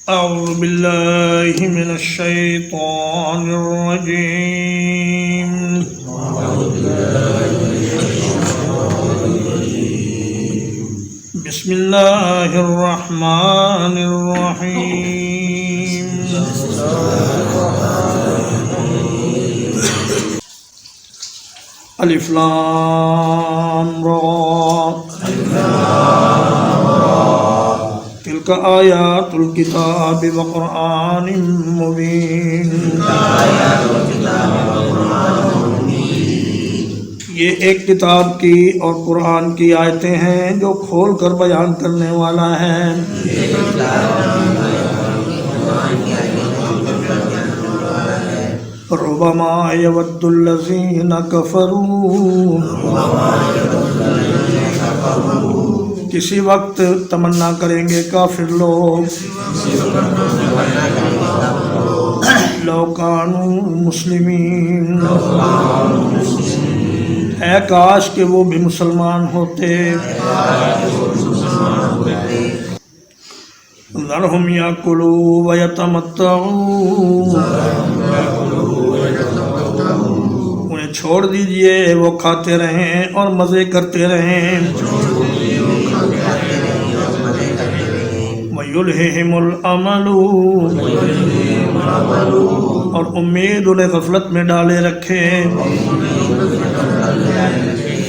أعوذ بالله من الشيطان الرجيم. بسم الله الرحمن الرحيم. الف لام را تلك آیات الکتاب وقرآن مبین. یہ ایک کتاب کی اور قرآن کی آیتیں ہیں جو کھول کر بیان کرنے والا ہے. ربما یود الذین کفروا، کسی وقت تمنا کریں گے کافر لوگ، لو کانوا مسلمین، اے کاش کہ وہ بھی مسلمان ہوتے. ذرہم یاکلوا ویتمتعوا، انہیں چھوڑ دیجئے وہ کھاتے رہیں اور مزے کرتے رہیں. وَيُلْهِهِمُ الْأَمَلُ، اور امید انہیں غفلت میں ڈالے رکھے.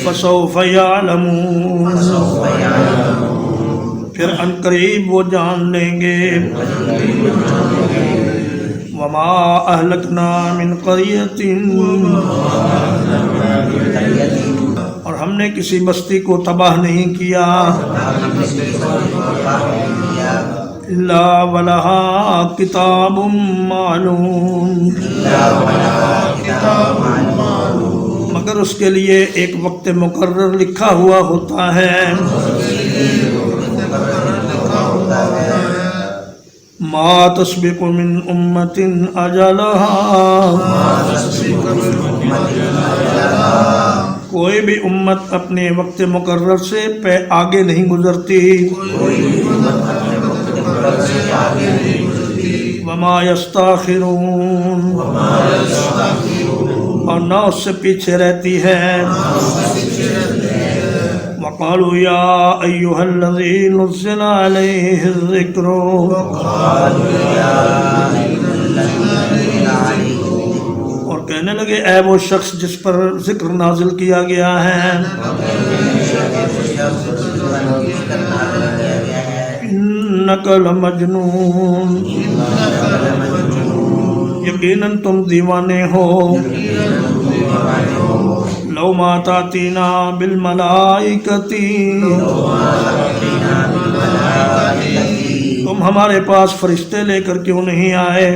فَسَوْفَ يَعْلَمُونَ، پھر ان قریب وہ جان لیں گے. وَمَا أَهْلَكْنَا مِنْ قَرْيَةٍ، اور ہم نے کسی بستی کو تباہ نہیں کیا. الا ولہا کتاب معلوم، مگر اس کے لیے ایک وقت مقرر لکھا ہوا ہوتا ہے. ما تسبق من امت اجلها، کوئی بھی امت اپنے وقت مقرر سے آگے نہیں گزرتی. وما یستاخرون، اور نہ اس سے پیچھے رہتی ہے. وقالوا یا ایھا الذی نزل علیہ الذکر، اور کہنے لگے اے وہ شخص جس پر ذکر نازل کیا گیا ہے. انک لمجنون، یقیناً تم دیوانے ہو. لو ما تاتینا بالملائکۃ، تم ہمارے پاس فرشتے لے کر کیوں نہیں آئے.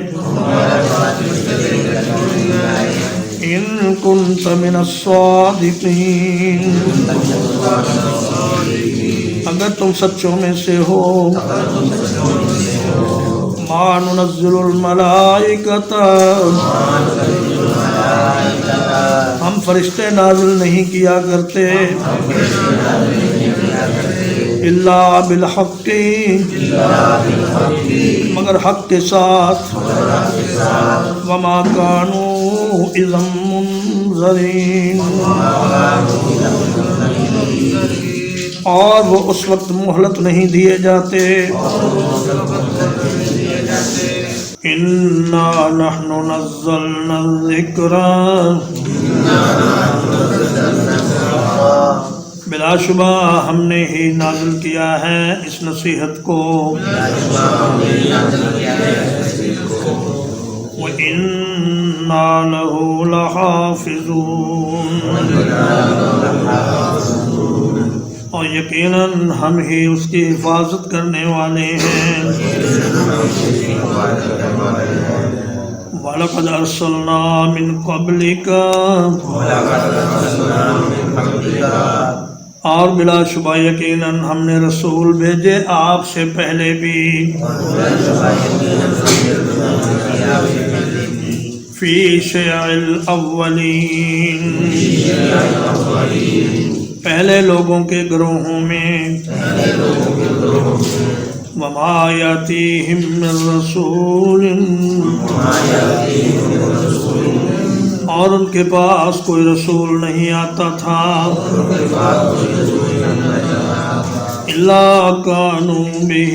ان کنت من الصادقین، اگر تم سچوں میں سے ہو. ما ننزل الملائکۃ، ہم فرشتے نازل نہیں کیا کرتے. الا بالحق، مگر حق کے ساتھ. وما كانوا اذا منذرین، اور وہ اس وقت مہلت نہیں دیے جاتے. انا نحن نزلنا الذکر، بلا شبہ ہم نے ہی نازل کیا ہے اس نصیحت کو. وَإِنَّا لَهُ لَحَافِظُونَ، اور یقیناً ہم ہی اس کی حفاظت کرنے والے ہیں. وَلَقَدْ أَرْسَلْنَا مِن قَبْلِكَ، اور بلا شبہ یقیناً ہم نے رسول بھیجے آپ سے پہلے بھی. فی شیع الاولین، پہلے لوگوں کے گروہوں میں. وما يأتيهم من رسول اور ان کے پاس کوئی رسول نہیں آتا تھا الا كانوا به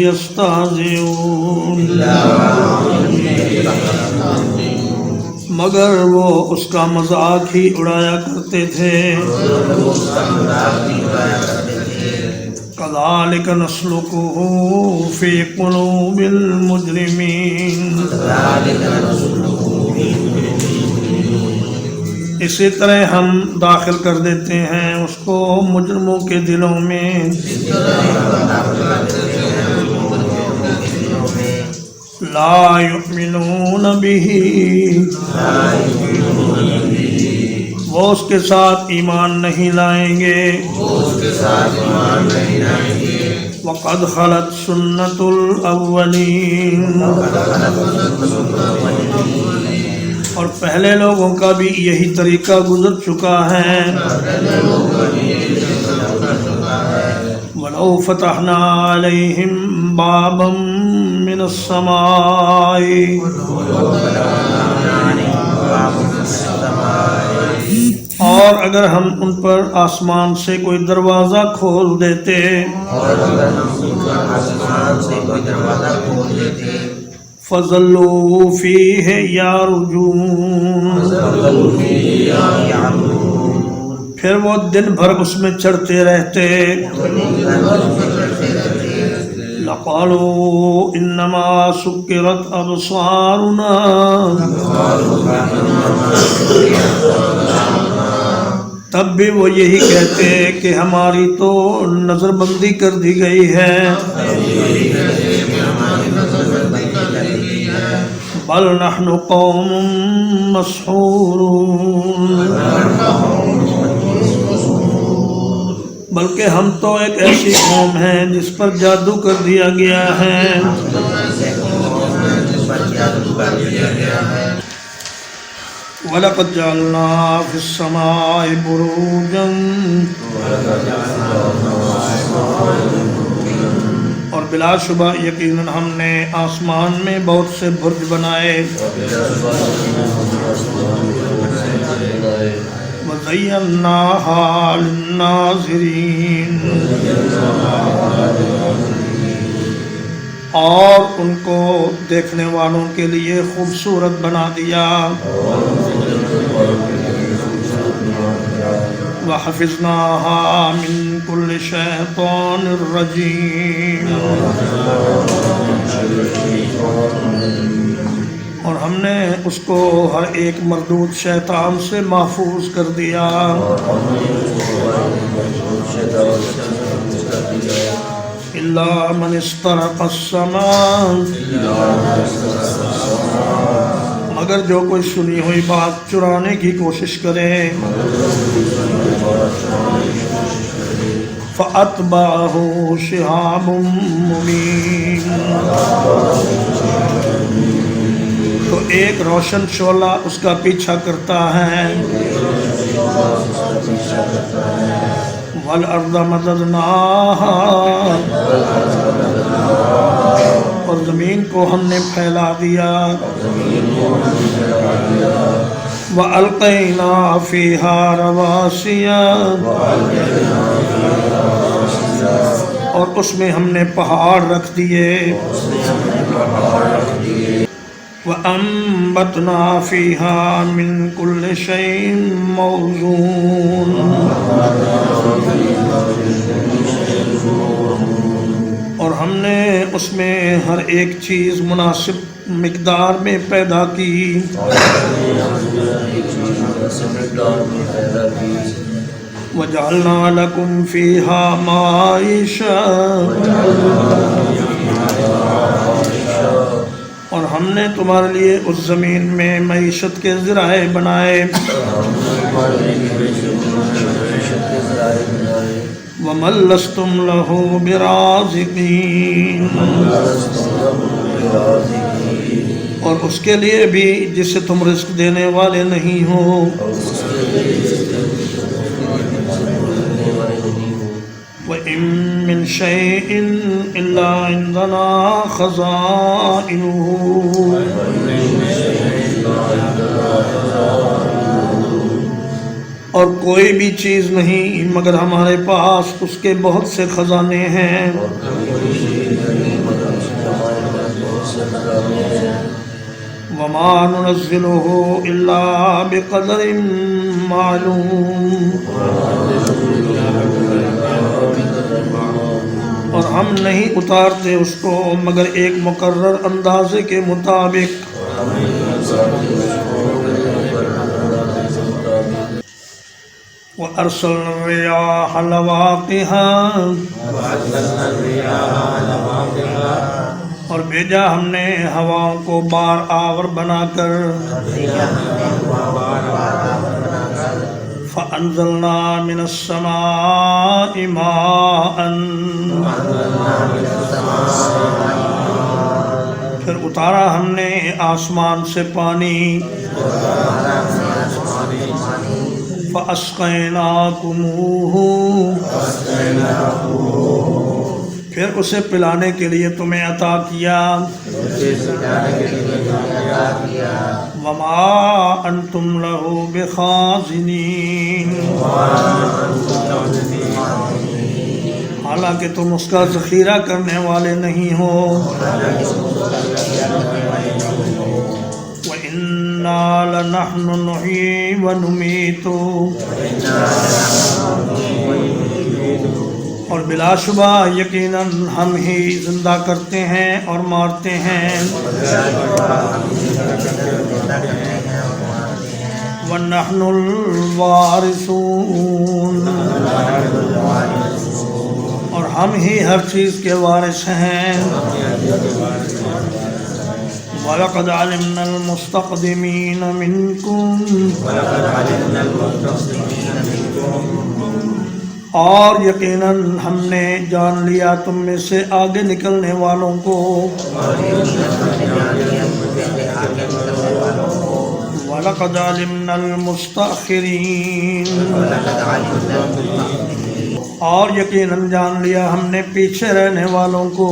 يستهزئون مگر وہ اس کا مذاق ہی اڑایا کرتے تھے كذلك نسلكه في قلوب المجرمين اسی طرح ہم داخل کر دیتے ہیں اس کو مجرموں کے دلوں میں لا یؤمنون به وہ اس کے ساتھ ایمان نہیں لائیں گے وقد خلت سنت الاولین اور پہلے لوگوں کا بھی یہی طریقہ گزر چکا ہے وَلَوْ فَتَحْنَا عَلَيْهِمْ بَابًا مِّنَ السَّمَاءِ اور اگر ہم ان پر آسمان سے کوئی دروازہ کھول دیتے فَظَلُّوا فِيهِ يَعْرُجُونَ پھر وہ دن بھر اس میں چڑھتے رہتے لَقَالُوا إِنَّمَا سُكِّرَتْ أَبْصَارُنَا تب بھی وہ یہی کہتے کہ ہماری تو نظر بندی کر دی گئی ہے بل نحن قوم مسحورون بلکہ ہم تو ایک ایسی قوم ہیں جس پر جادو کر دیا گیا ہے وَلَقَدْ جَعَلْنَا فِي السَّمَاءِ بُرُوجًا اور بلا شبہ یقیناً ہم نے آسمان میں بہت سے برج بنائے وَزَيَّنَّاهَا لِلنَّاظِرِينَ اور ان کو دیکھنے والوں کے لیے خوبصورت بنا دیا وَحَفِظْنَاهَا مِن كُلِّ شَيْطَانٍ رَجِيمٍ اور ہم نے اس کو ہر ایک مردود شیطان سے محفوظ کر دیا إِلَّا مَنِ اسْتَرَقَ السَّمَاءَ مگر جو کوئی سنی ہوئی بات چرانے کی کوشش کرے فَأَتْبَعَهُ شِهَابٌ مُّبِينٌ تو ایک روشن شعلہ اس کا پیچھا کرتا ہے وَالْأَرْضَ مَدَدْنَاهَا اور زمین کو ہم نے پھیلا دیا وَأَلْقَيْنَا فِيهَا رَوَاسِيَ اور اس میں ہم نے پہاڑ رکھ دیے وَأَنبَتْنَا فِيهَا مِن كُلِّ شَيْءٍ مَّوْزُونٍ اور ہم نے اس میں ہر ایک چیز مناسب مقدار میں پیدا کی وَجَعَلْنَا لَكُمْ فِيهَا مَعَيِشًا اور ہم نے تمہارے لیے اس زمین میں معیشت کے ذرائع بنائے وَمَن لَّسْتُمْ لَهُ بِرَازِقِينَ اور اس کے لیے بھی جسے تم رزق دینے والے نہیں ہو وَإِن مِّن شَيْءٍ إِلَّا عِندَنَا خَزَائِنُهُ اور کوئی بھی چیز نہیں مگر ہمارے پاس اس کے بہت سے خزانے ہیں. وَمَا نُنَزِّلُهُ إِلَّا بِقَدَرٍ مَّعْلُومٍ اور ہم نہیں اتارتے اس کو مگر ایک مقرر اندازے کے مطابق. وَأَرْسَلْنَا الرِّيَاحَ لَوَاقِحَ اور بھیجا ہم نے ہواؤں کو بار آور بنا کر. فَأَنزَلْنَا مِنَ السَّمَاءِ مَاءً پھر اتارا ہم نے آسمان سے پانی. فَأَسْقَيْنَاكُمُوهُ پھر اسے پلانے کے لیے تمہیں عطا کیا. وَمَا أَنْتُمْ لَهُ بِخَازِنِينَ حالانکہ تم اس کا ذخیرہ کرنے والے نہیں ہو. وَإِنَّا لَنَحْنُ نُحْيِي وَنُمِيتُ اور بلا شبہ یقیناً ہم ہی زندہ کرتے ہیں اور مارتے ہیں. وَنَحْنُ الْوَارِثُونَ اور ہم ہی ہر چیز کے وارث ہیں. وَلَقَدْ عَلِمْنَا الْمُسْتَقْدِمِينَ مِنْكُمْ اور یقیناً ہم نے جان لیا تم میں سے آگے نکلنے والوں کو. وَلَقَدْ عَلِمْنَا الْمُسْتَأْخِرِينَ اور یقیناً جان لیا ہم نے پیچھے رہنے والوں کو.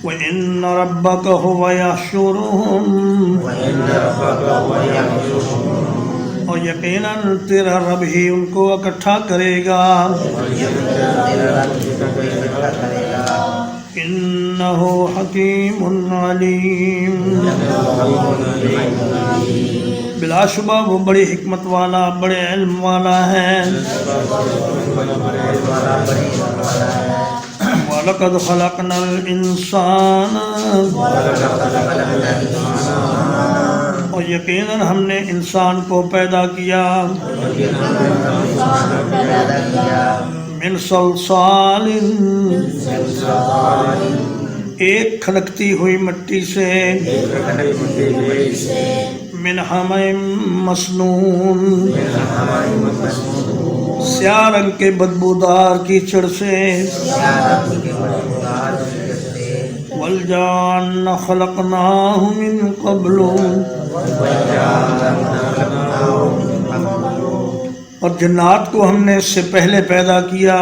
وَإِنَّ رَبَّكَ هُوَ يَحْشُرُهُمْ اور یقیناً تیرا رب ہی ان کو اکٹھا کرے گا. إِنَّهُ حَكِيمٌ عَلِيمٌ بلا شبہ وہ بڑی حکمت والا بڑے علم والا ہے. وَلَقَدْ خَلَقْنَا الْإِنسَانَ اور یقیناً ہم نے انسان کو پیدا کیا. من صلصال ایک کھنکتی ہوئی مٹی سے. من حمأ مسنون سیاہ رنگ کے بدبودار کیچڑ سے. والجان خلقناه من قبل اور جنات کو ہم نے اس سے پہلے پیدا کیا.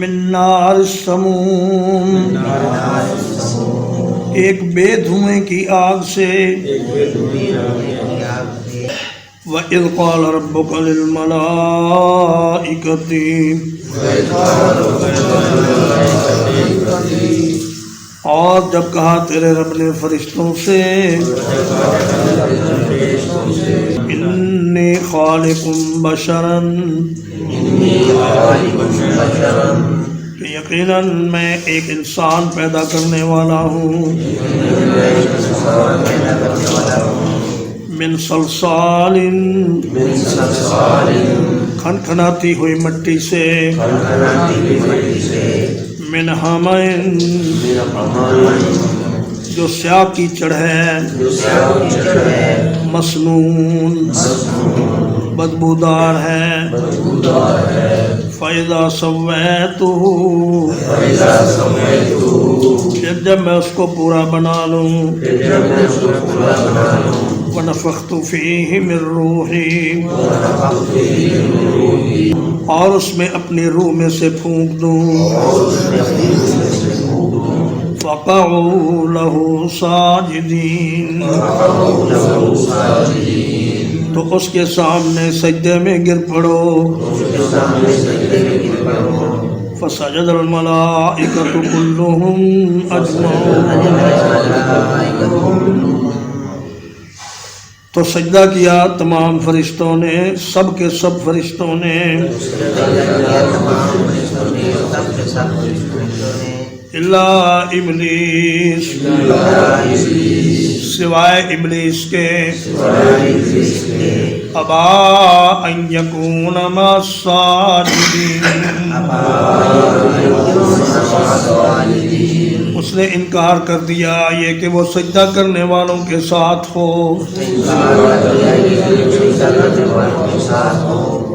من نار السموم ایک بے دھوئیں کی آگ سے. وَإِذْ قَالَ رَبُّكَ لِلْمَلَائِكَةِ اور جب کہا تیرے رب نے فرشتوں سے انی خالق بشرا یقیناً میں ایک انسان پیدا کرنے والا ہوں. من صلصال کھنکھناتی ہوئی مٹی سے. من حمأ جو سیاہ کیچڑ ہے. مسنون بدبودار ہے. فَإِذَا سَوَّيْتُهُ پھر جب میں اس کو پورا بنا لوں. ونفخت فیہ من روحی، اور اس میں اپنی روح میں سے پھونک دوں، فقعوا لہ ساجدین، تو اس کے سامنے سجدے میں گر پڑو، فسجد الملائکۃ کلہم اجمعون، تو سجدہ کیا تمام فرشتوں نے، سب کے سب فرشتوں نے، الا ابلیس، سوائے ابلیس کے، ابا ان یکون مع الساجدین، اس نے انکار کر دیا یہ کہ وہ سجدہ کرنے والوں کے ساتھ ہو۔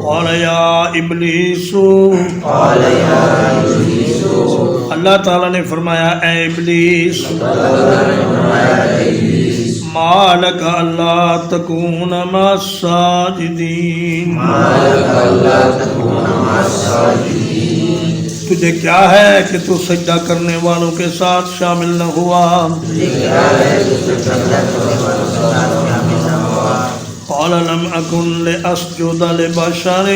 قال یا ابلیس، اللہ تعالیٰ نے فرمایا اے ابلیس، ما لک الا تکون مع الساجدین، تجھے کیا ہے کہ تو سجدہ کرنے والوں کے ساتھ شامل نہ ہوا؟ قال لم اکن لاسجد لبشر،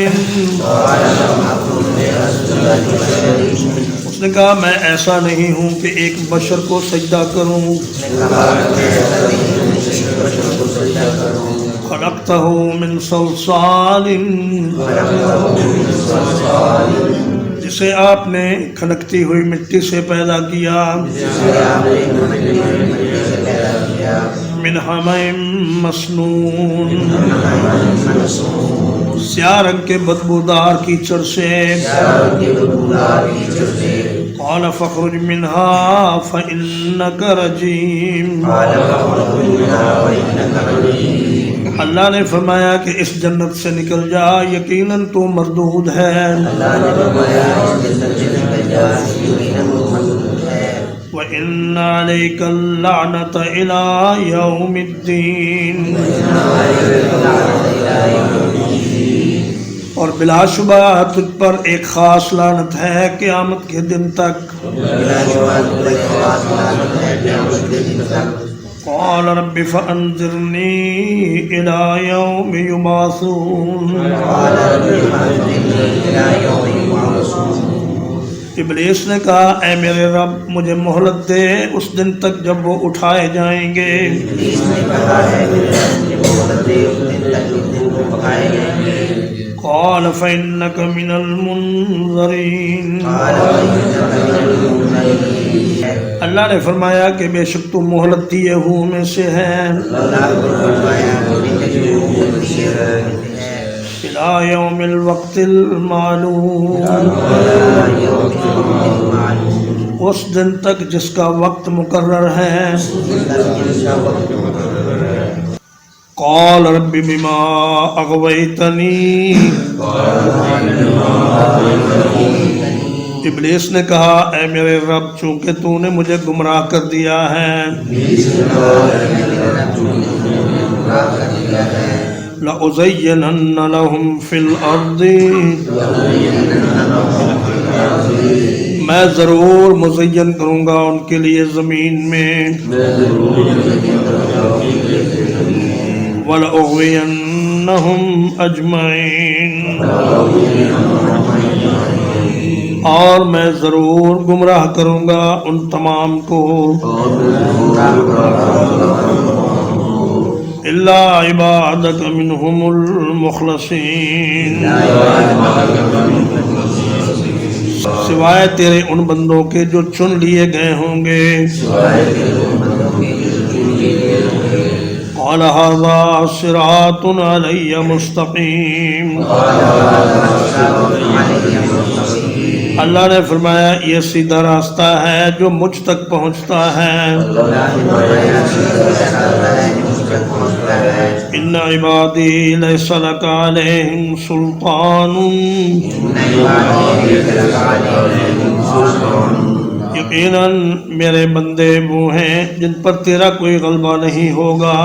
اس نے کہا میں ایسا نہیں ہوں کہ ایک بشر کو سجدہ کروں، خلقتہ من صلصال، جسے آپ نے کھنکتی ہوئی مٹی سے پیدا کیا، من حمأ مسنون، سیاہ رنگ کے بدبودار کیچڑ سے، قال فاخرج منها فإنك رجیم، اللہ نے فرمایا کہ اس جنت سے نکل جا، یقیناً تو مردود ہے، وَإِنَّ عَلَيْكَ اللَّعْنَةَ إِلَىٰ يَوْمِ الدِّينِ، اور بلا شبہ تجھ پر ایک خاص لعنت ہے قیامت کے دن تک۔ قال رب فأنذرنی إِلَىٰ يَوْمِ يُبْعَثُونَ، ابلیس نے کہا اے میرے رب مجھے مہلت دے اس دن تک جب وہ اٹھائے جائیں گے۔ قال فإنك من المنظرین، اللہ نے فرمایا کہ بے شک تو مہلت دیے ہوں میں سے ہے، إِلَىٰ يَوْمِ الْوَقْتِ الْمَعْلُومِ، اس دن تک جس کا وقت مقرر ہے۔ قال رب بما اغویتنی، ابلیس نے کہا اے میرے رب چونکہ تو نے مجھے گمراہ کر دیا ہے، لَأُزَيِّنَنَّ لَهُمْ فِي الْأَرْضِ، میں ضرور مزین کروں گا ان کے لیے زمین میں، وَلَأُغْوِيَنَّهُمْ أَجْمَعِينَ، اور میں ضرور گمراہ کروں گا ان تمام کو، إِلَّا عِبَادَكَ مِنْهُمُ الْمُخْلَصِينَ، سوائے تیرے ان بندوں کے جو چن لیے گئے ہوں گے۔ قال هذا صراط علی مستقیم، اللہ نے فرمایا یہ سیدھا راستہ ہے جو مجھ تک پہنچتا ہے۔ ان عبادی لیس لک علیہم سلطان، یقیناً میرے بندے وہ ہیں جن پر تیرا کوئی غلبہ نہیں ہوگا،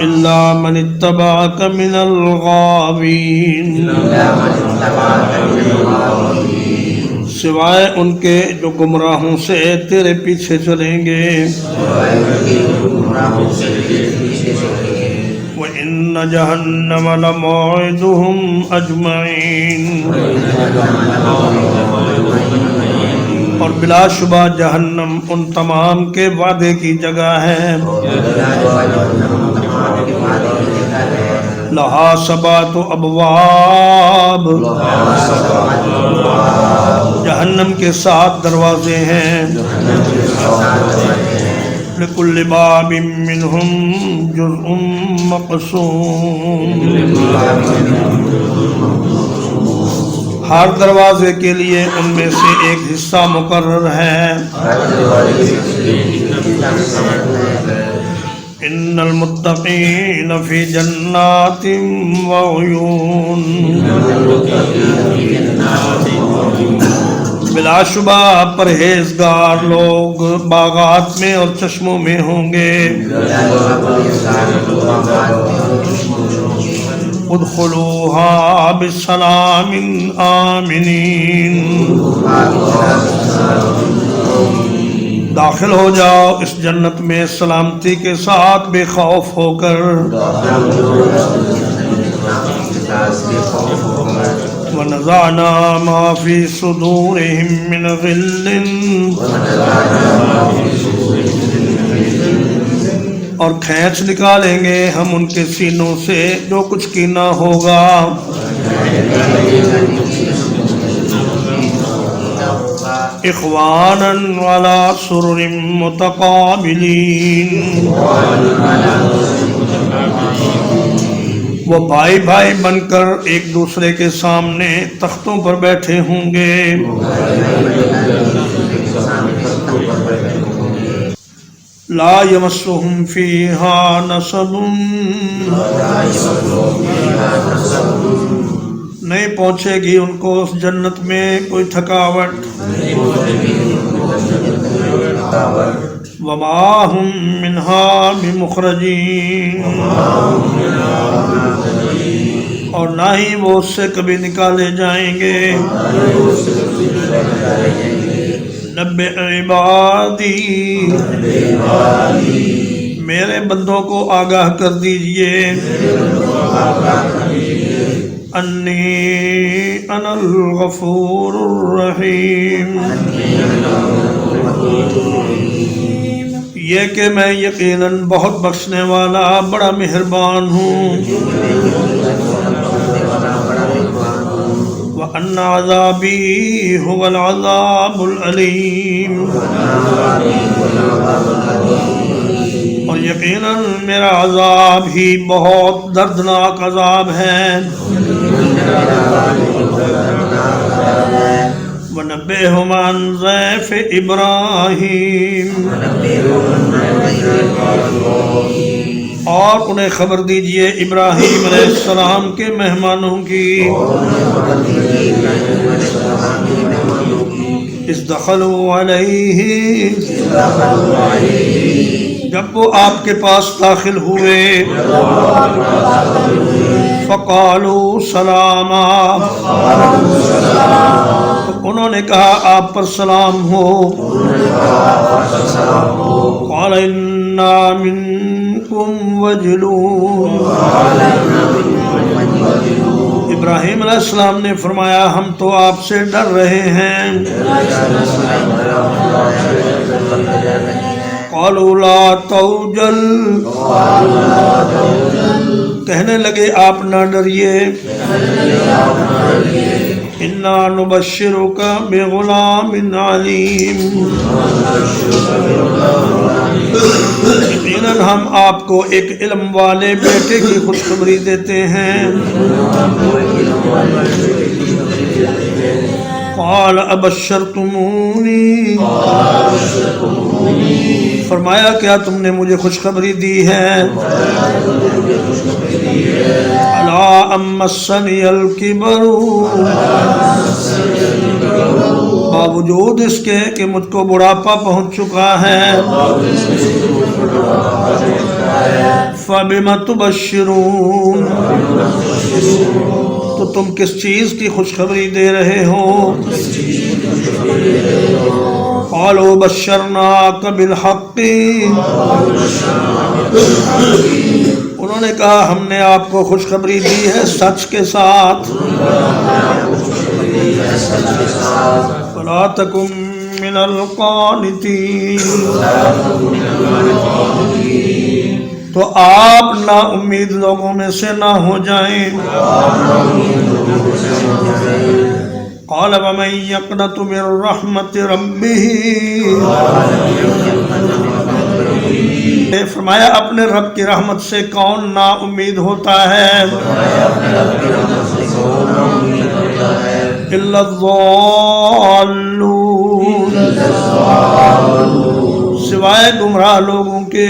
الا من اتبعک من الغاوین، سوائے ان کے جو گمراہوں سے تیرے پیچھے چلیں گے، وَإِنَّ جَهَنَّمَ لَمَوْعِدُهُمْ أَجْمَعِينَ، اور بلا شبہ جہنم ان تمام کے وعدے کی جگہ ہے، لہا سبعۃ ابواب، جہنم کے 7 دروازے ہیں، لکل باب منہم جزء مقسوم، ہر دروازے کے لیے ان میں سے ایک حصہ مقرر ہے، ان المتقین فی جنات وعیون، بلا شبہ پرہیزگار لوگ باغات میں اور چشموں میں ہوں گے، ادخلوها بسلام آمنین، داخل ہو جاؤ اس جنت میں سلامتی کے ساتھ بے خوف ہو کر، وَنَزَعْنَا مَا فِي صُدُورِهِم مِّنْ غِلٍّ، اور کھینچ نکالیں گے ہم ان کے سینوں سے جو کچھ کینہ ہوگا، اخواناً علی سرر متقابلین، وہ بھائی بھائی بن کر ایک دوسرے کے سامنے تختوں پر بیٹھے ہوں گے، لا یمسہم فیہا نصب، نہیں پہنچے گی ان کو اس جنت میں کوئی تھکاوٹ، وما ہم منہا بمخرجین، اور نہ ہی وہ اس سے کبھی نکالے جائیں گے، نبئ عبادی، میرے بندوں کو آگاہ کر دیجئے، انی انا الغفور الرحیم، یہ کہ میں یقیناً بہت بخشنے والا بڑا مہربان ہوں، وَأَنَّ عَذَابِي هُوَ الْعَذَابُ الْأَلِيمُ، اور یقیناً میرا عذاب ہی بہت دردناک عذاب ہے، وَنَبِّئْهُمْ عَنْ ضَيْفِ إِبْرَاهِيمَ، اور انہیں خبر دیجئے ابراہیم علیہ السلام کے مہمانوں کی، اذ دخلوا علیہ، جب وہ آپ کے پاس داخل ہوئے، فقالوا سلاما، تو انہوں نے کہا آپ پر سلام ہو، قال انا منکم وجلون، ابراہیم علیہ السلام نے فرمایا ہم تو آپ سے ڈر رہے ہیں، قالوا لا توجل، کہنے لگے آپ نہ ڈریے، انا نبشرک بغلام علیم، یقیناً ہم آپ کو ایک علم والے بیٹے کی خوشخبری دیتے ہیں، قال ابشرتمونی، فرمایا کیا تم نے مجھے خوشخبری دی ہے، الا مسنی الکبر، باوجود اس کے کہ مجھ کو بڑھاپا پہنچ چکا ہے، فَبِمَ تُبَشِّرُونَ، تو تم کس چیز کی خوشخبری دے رہے ہو؟ قالوا بشرناک بالحق، انہوں نے کہا ہم نے آپ کو خوشخبری دی ہے سچ کے ساتھ، فلا تکن من القانتین، تو آپ نا امید لوگوں میں سے نہ ہو جائیں۔ قال ومن يقنط من رحمت ربه، فرمایا اپنے رب کی رحمت سے کون نا امید ہوتا ہے؟ الا الضالون، سوائے گمراہ لوگوں کے۔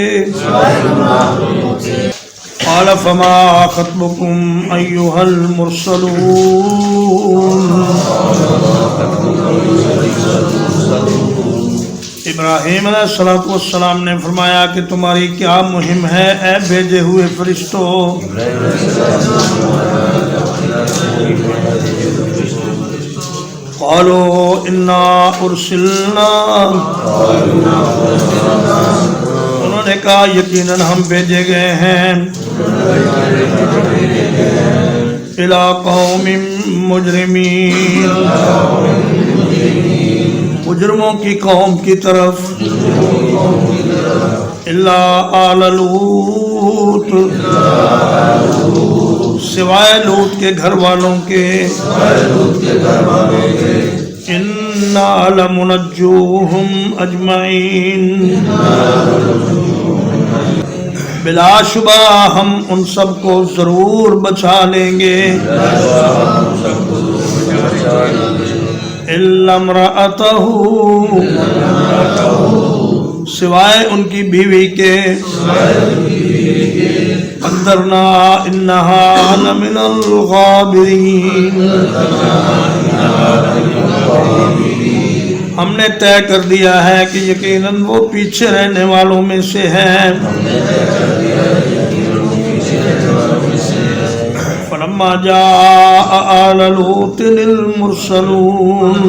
قال فما خطبكم أيها المرسلون، ابراہیم علیہ السلام نے فرمایا کہ تمہاری کیا مہم ہے اے بھیجے ہوئے فرشتوں؟ قالوا انا ارسلنا، انہوں نے کہا یقیناً ہم بھیجے گئے ہیں الی قوم مجرمین، مجرموں کی قوم کی طرف، الا آل لوط، سوائے لوط کے گھر والوں کے، انا لمنجوہم اجمعین، بلا شبہ ہم ان سب کو ضرور بچا لیں گے، الا امرأتہ، سوائے ان کی بیوی کے، قدرنا انہا لمن الغابرین، ہم نے طے کر دیا ہے کہ یقیناً وہ پیچھے رہنے والوں میں سے ہے۔ فلما جاء آل لوط المرسلون،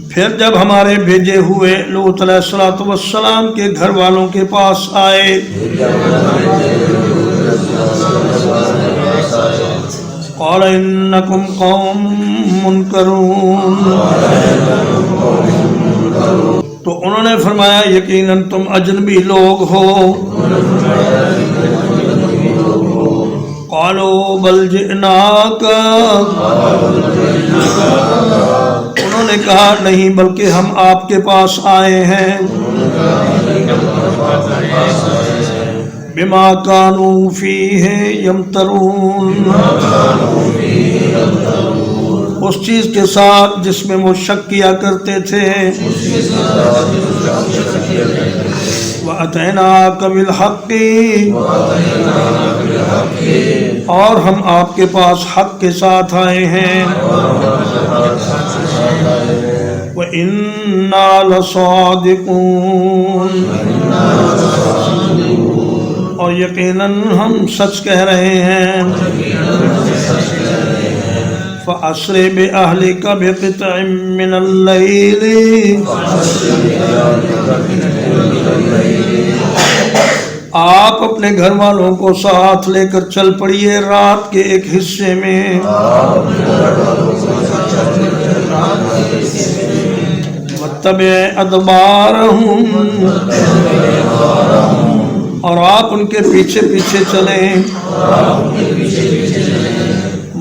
پھر جب ہمارے بھیجے ہوئے لوط علیہ السلام کے گھر والوں کے پاس آئے، قال انکم قوم منکرون، تو انہوں نے فرمایا یقیناً تم اجنبی لوگ ہو۔ قالوا بل جئناک، انہوں نے کہا نہیں بلکہ ہم آپ کے پاس آئے ہیں، بما كانوا فيه يمترون، اس چیز کے ساتھ جس میں وہ شک کیا کرتے تھے، وَأَتَيْنَاكَ بِالْحَقِّ، اور ہم آپ کے پاس حق کے ساتھ آئے ہیں، وَإِنَّا لَصَادِقُونَ، اور یقیناً ہم سچ کہہ رہے ہیں۔ فَأَسْرِ بِأَهْلِكَ بِقِطْعٍ مِّنَ اللَّيْلِ، آپ اپنے گھر والوں کو ساتھ لے کر چل پڑیے رات کے ایک حصے میں، وَاتَّبِعْ أَدْبَارَهُمْ، اور آپ ان کے پیچھے پیچھے چلیں،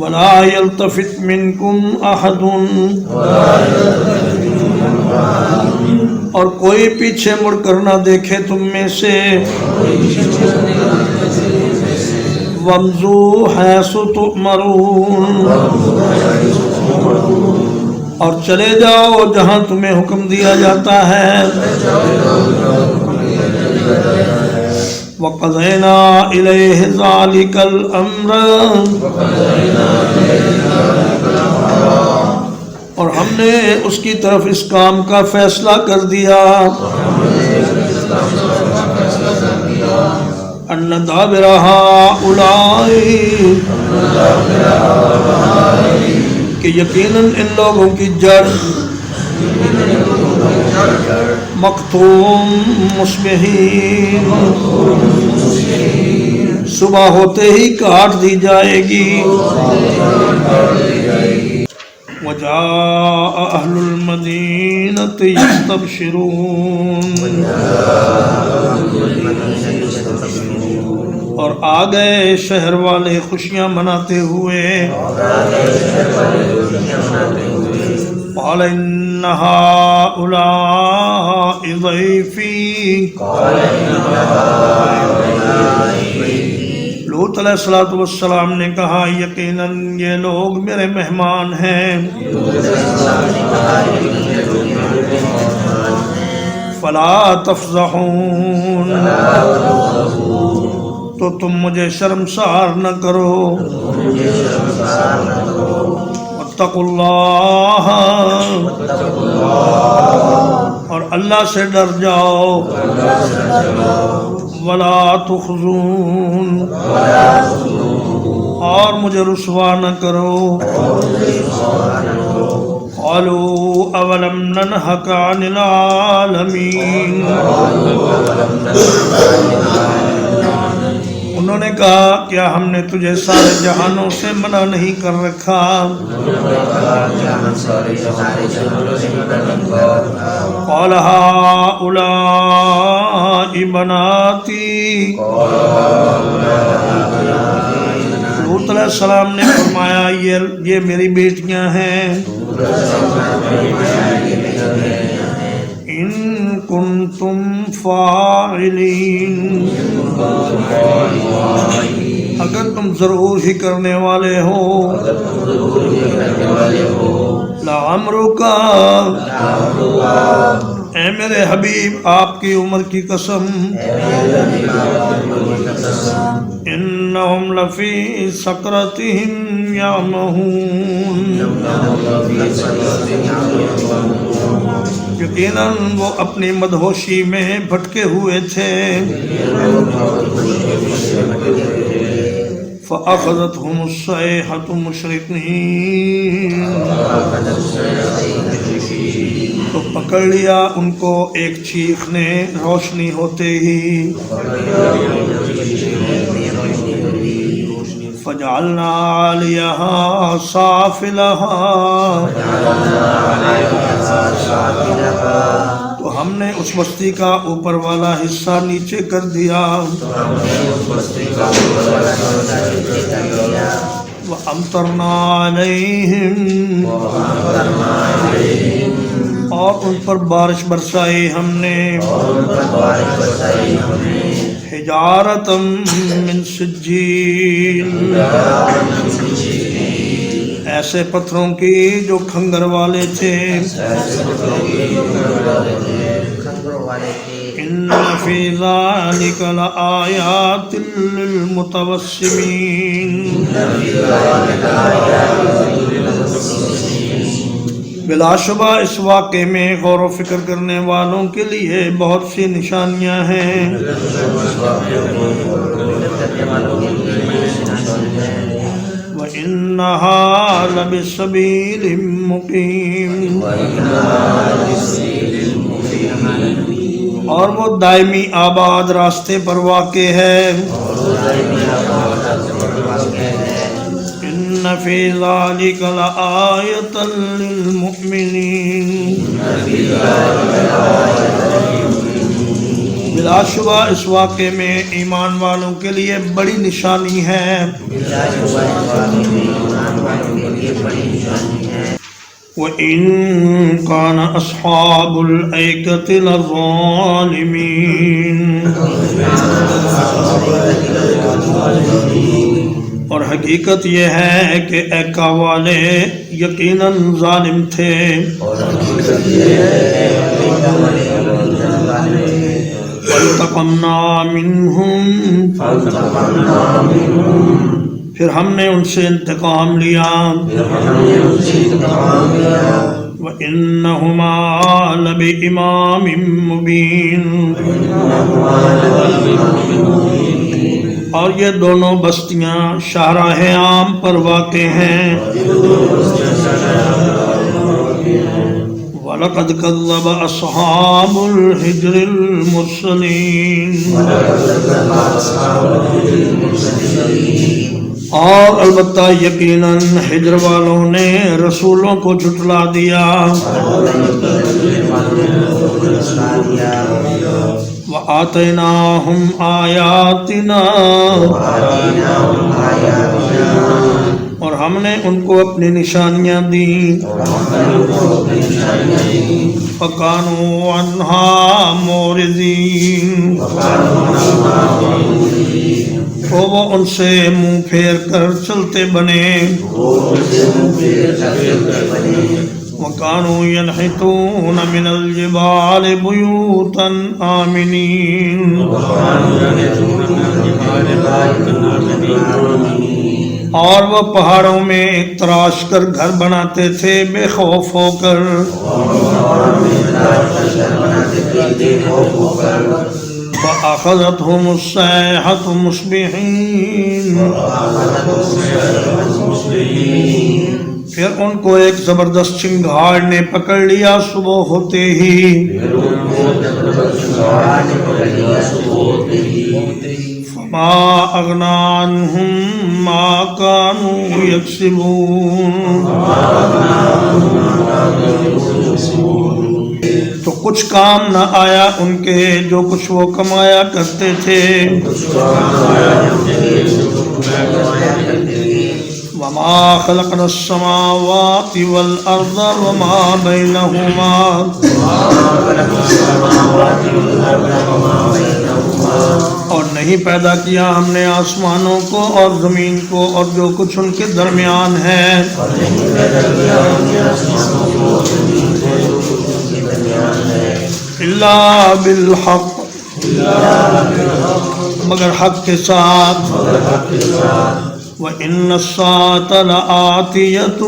وَلَا يَلْتَفِتْ مِنْكُمْ أَحَدٌ، اور کوئی پیچھے مڑ کر نہ دیکھے تم میں سے، وَامْضُوا حَيْثُ تُؤْمَرُونَ، اور چلے جاؤ جہاں تمہیں حکم دیا جاتا ہے، وقضینا الیہ ذالک الامر، اور ہم نے اس کی طرف اس کام کا فیصلہ کر دیا، ان دابر ہؤلاء، کہ یقیناً ان لوگوں کی جڑ مقطوم مصبحین، صبح ہوتے ہی کاٹ دی جائے گی۔ وجاء اہل المدینۃ یستبشرون، اور آ گئے شہر والے خوشیاں مناتے ہوئے۔ قال ان هؤلاء ضیفی، لوط علیہ السلام نے کہا یقیناً یہ لوگ میرے مہمان ہیں۔ فلا تفضحون، تو تم مجھے شرمسار نہ کرو۔ واتقوا اللہ، اور اللہ سے ڈر جاؤ۔ ولا تخزون، اور مجھے رسوا نہ کرو۔ قالوا اولم ننهك عن العالمین، انہوں نے کہا کیا ہم نے تجھے سارے جہانوں سے منع نہیں کر رکھا؟ قال هؤلاء بناتی، لوط علیہ السلام نے فرمایا یہ میری بیٹیاں ہیں۔ ان کنتم فاعلین، اگر تم ضرور ہی کرنے والے ہو۔ لعمرک، اے میرے حبیب آپ کی عمر کی قسم، انہم لفی سکرتہم یعمہون، یقیناً وہ اپنی مدہوشی میں بھٹکے ہوئے تھے۔ فأخذتهم الصیحۃ مشرقین، تو پکڑ لیا ان کو ایک چیخ نے روشنی ہوتے ہی۔ فجعلنا عالیہا سافلہا، تو ہم نے اس بستی کا اوپر والا حصہ نیچے کر دیا۔ وَأَمْطَرْنَا عَلَيْهِمْ، اور ان پر بارش برسائی ہم نے۔ حجارۃ من سجیل، ایسے پتھروں کی جو کھنگر والے تھے۔ ان فی ذلک لآیات للمتوسمین، بلا شبہ اس واقعے میں غور و فکر کرنے والوں کے لیے بہت سی نشانیاں ہیں۔ وَإِنَّهَا لَبِسَبِيلٍ مُقِيمٍ، اور وہ دائمی آباد راستے پر واقع ہے۔ إن في ذلك لآية للمؤمنين، بلا شبہ اس واقعے میں ایمان والوں کے لیے بڑی نشانی ہے۔ وَإِن كَانَ أَصْحَابُ الْأَيْكَةِ لَظَالِمِينَ، اور حقیقت یہ ہے کہ ایکا والے یقیناً ظالم تھے۔ فانتقمنا منہم پھر ہم نے ان سے انتقام لیا وَإِنَّهُمَا لَبِإِمَامٍ مُبِينٍ اور یہ دونوں بستیاں شاہراہ عام پر واقع ہیں وَلَقَدْ كَذَّبَ أَصْحَابُ الْحِجْرِ الْمُرْسَلِينَ اور البتہ یقیناً حجر والوں نے رسولوں کو جھٹلا دیا وَآتَيْنَاهُمْ آيَاتِنَا اور ہم نے ان کو اپنی نشانیاں دیں فَكَانُوا عَنْهَا مُعْرِضِينَ تو وہ ان سے منہ پھیر کر چلتے بنے وَكَانُوا يَنْحِتُونَ مِنَ الْجِبَالِ بُيُوتًا آمِنِينَ اور وہ پہاڑوں میں تراش کر گھر بناتے تھے بے خوف ہو کر فَأَخَذَتْهُمُ الصَّيْحَةُ مُصْبِحِينَ پھر ان کو ایک زبردست چنگھاڑ نے پکڑ لیا صبح ہوتے ہی فَمَا أَغْنَىٰ عَنْهُمْ مَا كَانُوا يَكْسِبُونَ تو کچھ کام نہ آیا ان کے جو کچھ وہ کمایا کرتے تھے وَمَا خَلَقْنَا السَّمَاوَاتِ وَالْأَرْضَ وَمَا بَيْنَهُمَا اور نہیں پیدا کیا ہم نے آسمانوں کو اور زمین کو اور جو کچھ ان کے درمیان ہے الا بالحق مگر حق کے ساتھ وَإِنَّ السَّاعَةَ لَآتِيَةٌ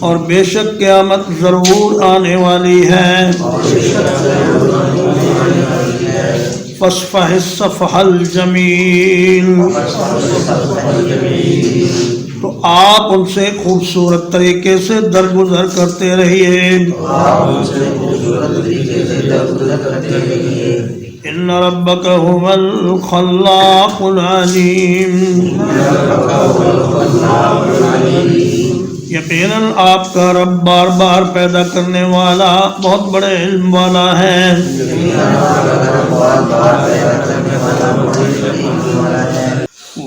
اور بے شک قیامت ضرور آنے والی ہے فَاصْفَحِ الصَّفْحَ الْجَمِيلَ تو آپ ان سے خوبصورت طریقے سے درگزر کرتے رہیے ان ربک هو الخلاق العلیم یقیناً آپ کا رب بار بار پیدا کرنے والا بہت بڑے علم والا ہے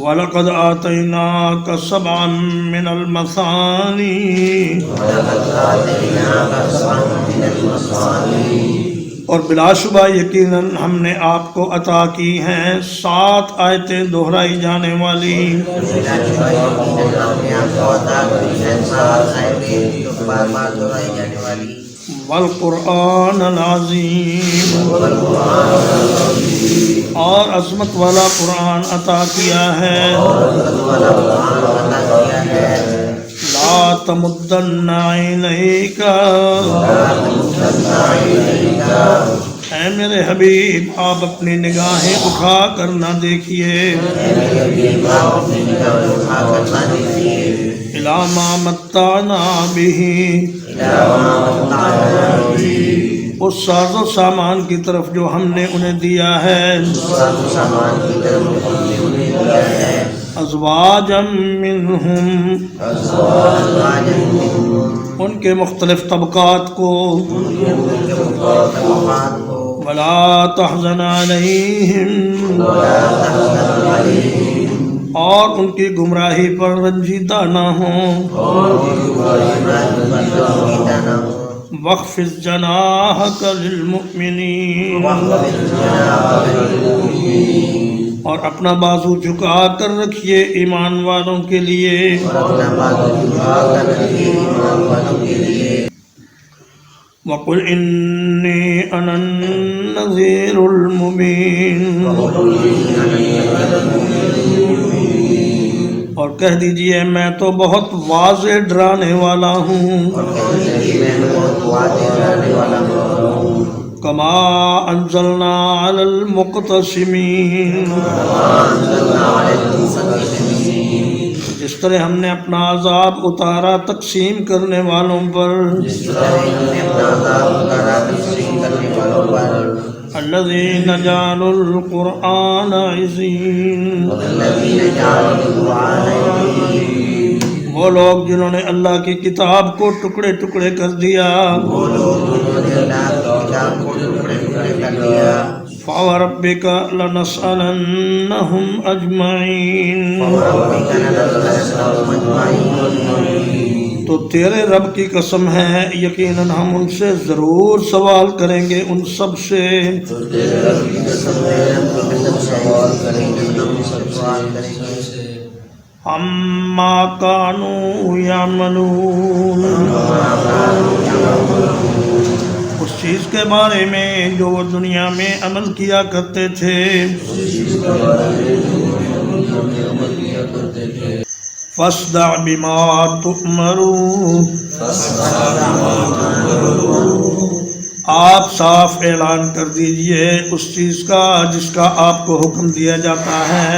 وَلَقَدْ آتَيْنَاكَ سَبْعًا مِّنَ الْمَثَانِي اور بلا شبہ یقیناً ہم نے آپ کو عطا کی ہیں 7 آیتیں دہرائی جانے والی والقرآن العظیم اور عظمت والا قرآن عطا کیا ہے لا تمدن عینیک اے میرے حبیب آپ اپنی نگاہیں اٹھا کر نہ دیکھیے الی ما متعنا بہ اس ساز و سامان کی طرف جو ہم نے انہیں دیا ہے ازواجا منہم ان کے مختلف طبقات کو ولا تحزن علیہم اور ان کی گمراہی پر رنجیدہ نہ ہوں وَاخْفِضْ جَنَاحَكَ لِلْمُؤْمِنِينَ اور اپنا بازو جھکا کر رکھیے ایمان والوں کے لیے وقل انی انا النذیر المبین، اور کہہ دیجئے میں تو بہت واضح ڈرانے والا ہوں، کما انزلنا علی المقتسمین، جس طرح ہم نے اپنا عذاب اتارا تقسیم کرنے والوں پر، الذین جعلوا القرآن عضین، وہ لوگ جنہوں نے اللہ کی کتاب کو ٹکڑے ٹکڑے کر دیا، فَوَرَبِّكَ لَنَسْأَلَنَّهُمْ أَجْمَعِينَ، تو تیرے رب کی قسم ہے یقیناً ہم ان سے ضرور سوال کریں گے، ان سب سے، عَمَّا كَانُوا يَعْمَلُونَ، اس چیز کے بارے میں جو وہ دنیا میں عمل کیا کرتے تھے، فَاصْدَعْ بِمَا تُؤْمَرُ، آپ صاف اعلان کر دیجئے اس چیز کا جس کا آپ کو حکم دیا جاتا ہے،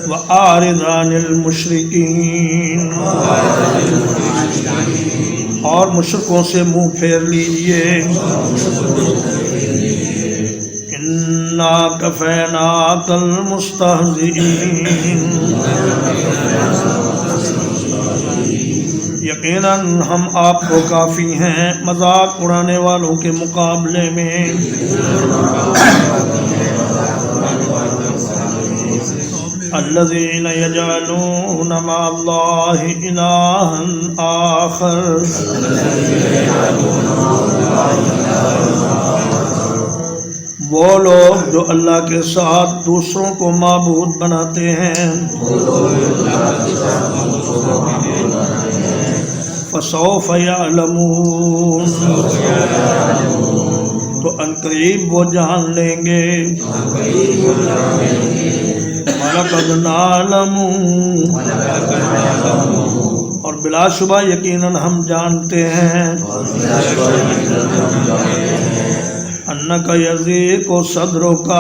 وَأَعْرِضْ عَنِ الْمُشْرِكِينَ، اور مشرکوں سے منہ پھیر لیجئے، اِنَّا كَفَيْنَاكَ الْمُسْتَهْزِئِينَ، یقیناً ہم آپ کو کافی ہیں مذاق اڑانے والوں کے مقابلے میں، الذین یجعلون مع اللہ الہا آخر، وہ لوگ جو اللہ کے ساتھ دوسروں کو معبود بناتے ہیں، فَسَوْفَ يَعْلَمُونَ، تو عنقریب وہ جان لیں گے، وَلَقَدْ نَعْلَمُ، اور بلا شبہ یقیناً ہم جانتے ہیں، اَنَّكَ يَضِيقُ صَدْرُكَ،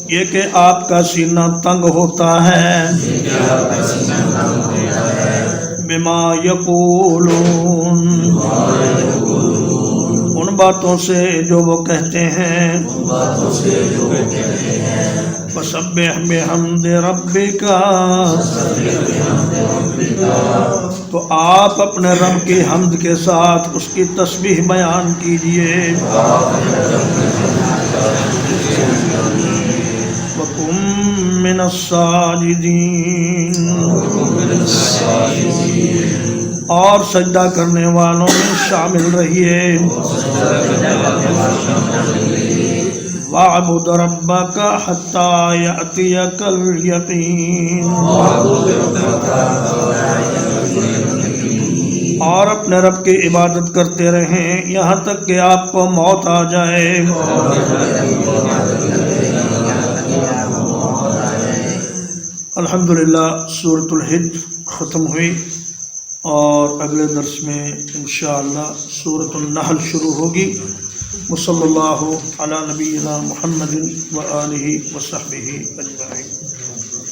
یہ کہ آپ کا سینہ تنگ ہوتا ہے، بِمَا يَقُولُونَ، ان باتوں سے جو وہ کہتے ہیں، فَسَبِّحْ بِحَمْدِ رَبِّكَ، تو آپ اپنے رب کی حمد کے ساتھ اس کی تسبیح بیان کیجئے، وَقُم مِّنَ السَّاجِدِينَ، اور سجدہ کرنے والوں میں شامل رہیے، وَاعْبُدْ رَبَّكَ حَتَّى يَأْتِيَكَ الْيَقِينُ، اور اپنے رب کی عبادت کرتے رہیں یہاں تک کہ آپ کو موت آ جائے۔ الحمدللہ سورۃ الحج ختم ہوئی، اور اگلے درس میں انشاءاللہ سورۃ النحل شروع ہوگی۔ وصلی اللہ علی نبینا محمد وآلہ وصحبہ اجمعین۔